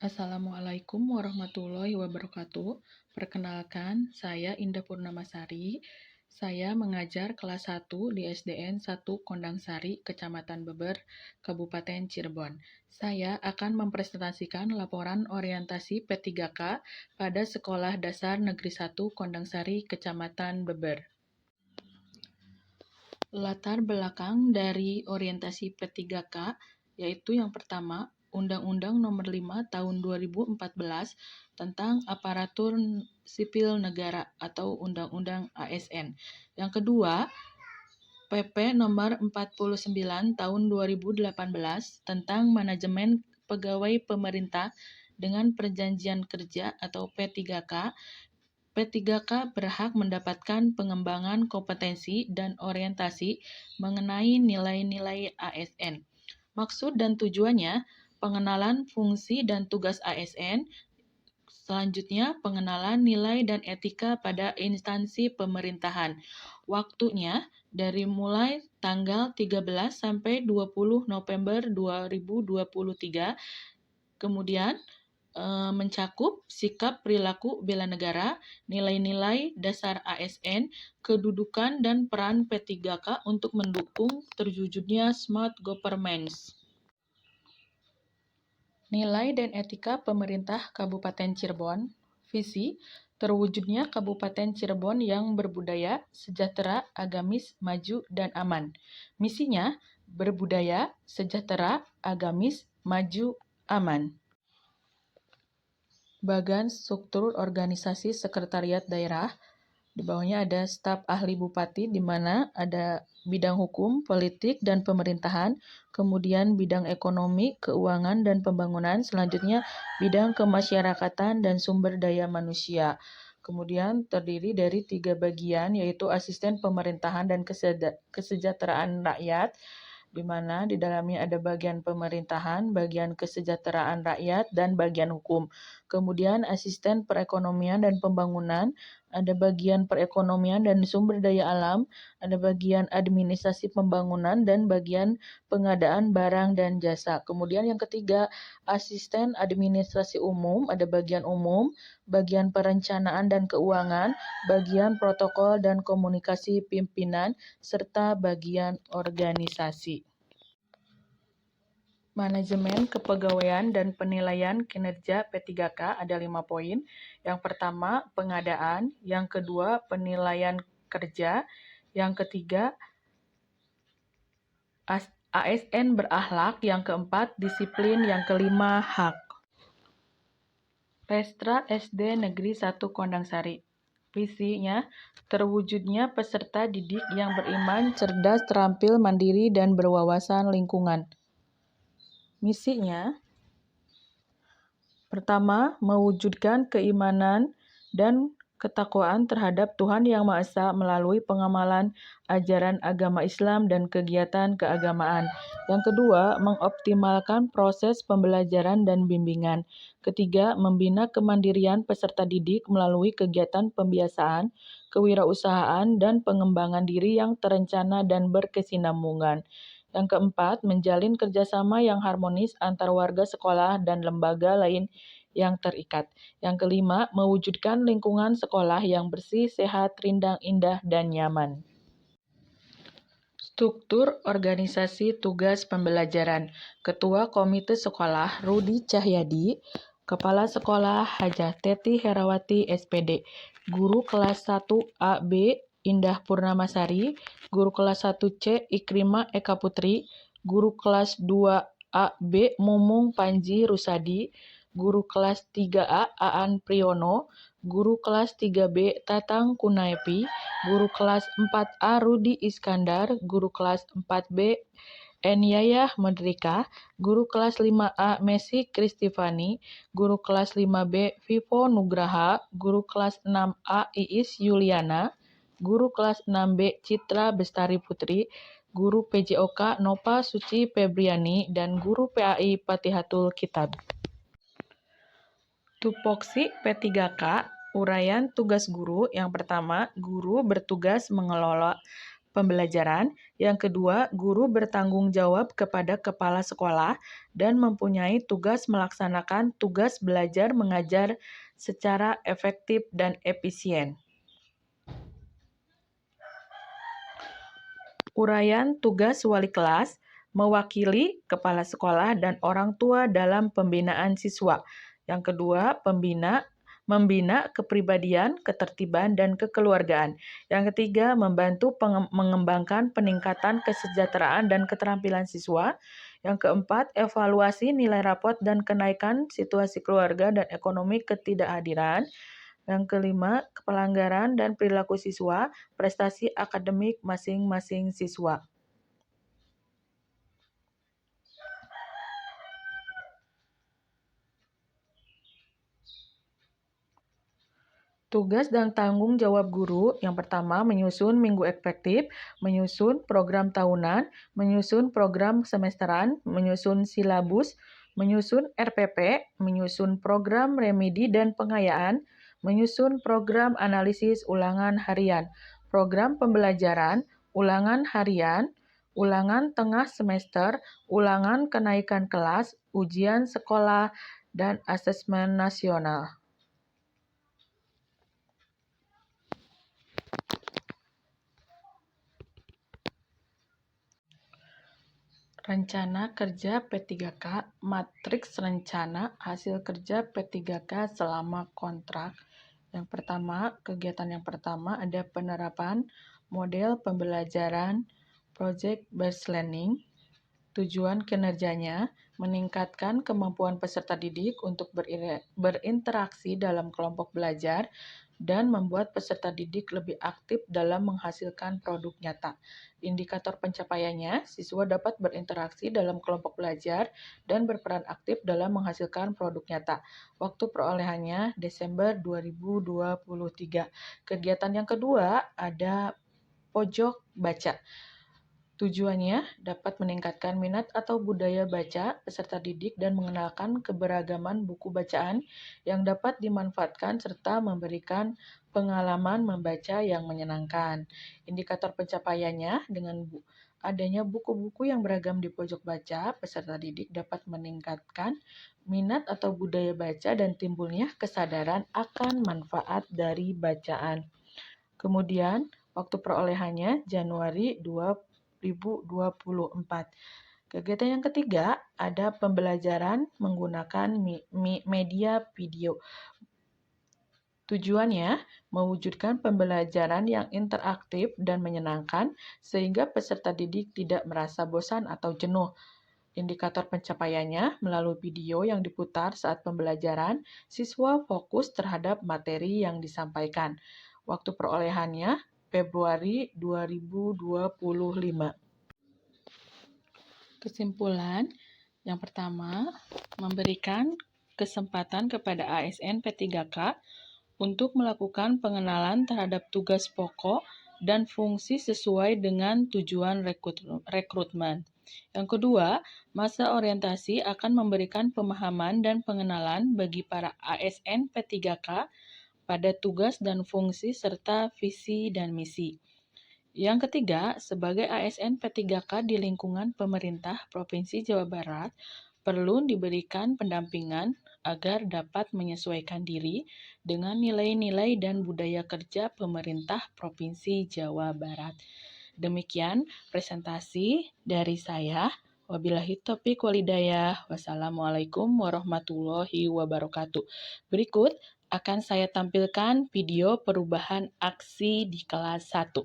Assalamualaikum warahmatullahi wabarakatuh. Perkenalkan, saya Indah Purnamasari. Saya mengajar kelas 1 di SDN 1 Kondangsari, Kecamatan Beber, Kabupaten Cirebon. Saya akan mempresentasikan laporan orientasi P3K pada Sekolah Dasar Negeri 1 Kondangsari, Kecamatan Beber. Latar belakang dari orientasi P3K yaitu yang pertama, Undang-Undang Nomor 5 Tahun 2014 tentang Aparatur Sipil Negara atau Undang-Undang ASN. Yang kedua, PP Nomor 49 Tahun 2018 tentang Manajemen Pegawai Pemerintah dengan Perjanjian Kerja atau P3K. P3K berhak mendapatkan pengembangan kompetensi dan orientasi mengenai nilai-nilai ASN. Maksud dan tujuannya, pengenalan fungsi dan tugas ASN, selanjutnya pengenalan nilai dan etika pada instansi pemerintahan. Waktunya dari mulai tanggal 13 sampai 20 November 2023, kemudian mencakup sikap perilaku bela negara, nilai-nilai dasar ASN, kedudukan dan peran P3K untuk mendukung terwujudnya smart governance. Nilai dan etika pemerintah Kabupaten Cirebon. Visi, terwujudnya Kabupaten Cirebon yang berbudaya, sejahtera, agamis, maju, dan aman. Misinya, berbudaya, sejahtera, agamis, maju, aman. Bagan struktur organisasi sekretariat daerah. Di bawahnya ada staf ahli bupati, di mana ada bidang hukum, politik, dan pemerintahan, kemudian bidang ekonomi, keuangan, dan pembangunan, selanjutnya bidang kemasyarakatan dan sumber daya manusia. Kemudian terdiri dari 3 bagian, yaitu asisten pemerintahan dan kesejahteraan rakyat, di mana di dalamnya ada bagian pemerintahan, bagian kesejahteraan rakyat, dan bagian hukum. Kemudian asisten perekonomian dan pembangunan, ada bagian perekonomian dan sumber daya alam, ada bagian administrasi pembangunan, dan bagian pengadaan barang dan jasa. Kemudian yang ketiga, asisten administrasi umum, ada bagian umum, bagian perencanaan dan keuangan, bagian protokol dan komunikasi pimpinan, serta bagian organisasi. Manajemen kepegawaian dan penilaian kinerja P3K ada 5 poin. Yang pertama, pengadaan. Yang kedua, penilaian kerja. Yang ketiga, ASN berakhlak. Yang keempat, disiplin. Yang kelima, hak. Restra SD Negeri 1 Kondangsari. Visinya, terwujudnya peserta didik yang beriman, cerdas, terampil, mandiri, dan berwawasan lingkungan. Misinya, pertama, mewujudkan keimanan dan ketakwaan terhadap Tuhan Yang Maha Esa melalui pengamalan ajaran agama Islam dan kegiatan keagamaan. Yang kedua, mengoptimalkan proses pembelajaran dan bimbingan. Ketiga, membina kemandirian peserta didik melalui kegiatan pembiasaan, kewirausahaan, dan pengembangan diri yang terencana dan berkesinambungan. Yang keempat, menjalin kerjasama yang harmonis antar warga sekolah dan lembaga lain yang terikat. Yang kelima, mewujudkan lingkungan sekolah yang bersih, sehat, rindang, indah, dan nyaman. Struktur organisasi tugas pembelajaran. Ketua Komite Sekolah Rudi Cahyadi, Kepala Sekolah Hajah Teti Herawati SPD, Guru kelas 1 AB Indah Purnamasari, Guru kelas 1C Ikrimah Eka Putri, Guru kelas 2AB Mumung Panji Rusadi, Guru kelas 3A Aan Priyono, Guru kelas 3B Tatang Kunaepi, Guru kelas 4A Rudi Iskandar, Guru kelas 4B Enyayah Medrika, Guru kelas 5A Messi Kristifani, Guru kelas 5B Vivo Nugraha, Guru kelas 6A Iis Yuliana, Guru kelas 6B Citra Bestari Putri, Guru PJOK Nova Suci Febriani, dan Guru PAI Patihatul Kitab. Tupoksi P3K, uraian tugas guru. Yang pertama, guru bertugas mengelola pembelajaran. Yang kedua, guru bertanggung jawab kepada kepala sekolah dan mempunyai tugas melaksanakan tugas belajar mengajar secara efektif dan efisien. Uraian tugas wali kelas mewakili kepala sekolah dan orang tua dalam pembinaan siswa. Yang kedua, membina kepribadian, ketertiban, dan kekeluargaan. Yang ketiga, membantu mengembangkan peningkatan kesejahteraan dan keterampilan siswa. Yang keempat, evaluasi nilai rapot dan kenaikan situasi keluarga dan ekonomi ketidakhadiran. Yang kelima, pelanggaran dan perilaku siswa, prestasi akademik masing-masing siswa. Tugas dan tanggung jawab guru, yang pertama menyusun minggu efektif, menyusun program tahunan, menyusun program semesteran, menyusun silabus, menyusun RPP, menyusun program remedi dan pengayaan, menyusun program analisis ulangan harian, program pembelajaran, ulangan harian, ulangan tengah semester, ulangan kenaikan kelas, ujian sekolah, dan asesmen nasional. Rencana kerja P3K, matriks rencana hasil kerja P3K selama kontrak. Kegiatan yang pertama ada penerapan model pembelajaran Project Based Learning. Tujuan kinerjanya meningkatkan kemampuan peserta didik untuk berinteraksi dalam kelompok belajar dan membuat peserta didik lebih aktif dalam menghasilkan produk nyata. Indikator pencapaiannya, siswa dapat berinteraksi dalam kelompok belajar dan berperan aktif dalam menghasilkan produk nyata. Waktu perolehannya Desember 2023. Kegiatan yang kedua ada pojok baca. Tujuannya dapat meningkatkan minat atau budaya baca peserta didik dan mengenalkan keberagaman buku bacaan yang dapat dimanfaatkan serta memberikan pengalaman membaca yang menyenangkan. Indikator pencapaiannya dengan adanya buku-buku yang beragam di pojok baca, peserta didik dapat meningkatkan minat atau budaya baca dan timbulnya kesadaran akan manfaat dari bacaan. Kemudian, waktu perolehannya Januari 2024. Kegiatan yang ketiga ada pembelajaran menggunakan media video. Tujuannya mewujudkan pembelajaran yang interaktif dan menyenangkan sehingga peserta didik tidak merasa bosan atau jenuh. Indikator pencapaiannya melalui video yang diputar saat pembelajaran, siswa fokus terhadap materi yang disampaikan. Waktu perolehannya Februari 2025. Kesimpulan, yang pertama, memberikan kesempatan kepada ASN P3K untuk melakukan pengenalan terhadap tugas pokok dan fungsi sesuai dengan tujuan rekrutmen. Yang kedua, masa orientasi akan memberikan pemahaman dan pengenalan bagi para ASN P3K pada tugas dan fungsi serta visi dan misi. Yang ketiga, sebagai ASN P3K di lingkungan pemerintah Provinsi Jawa Barat, perlu diberikan pendampingan agar dapat menyesuaikan diri dengan nilai-nilai dan budaya kerja pemerintah Provinsi Jawa Barat. Demikian presentasi dari saya. Wabillahi taufiq walhidayah. Wassalamualaikum warahmatullahi wabarakatuh. Berikut akan saya tampilkan video perubahan aksi di kelas 1.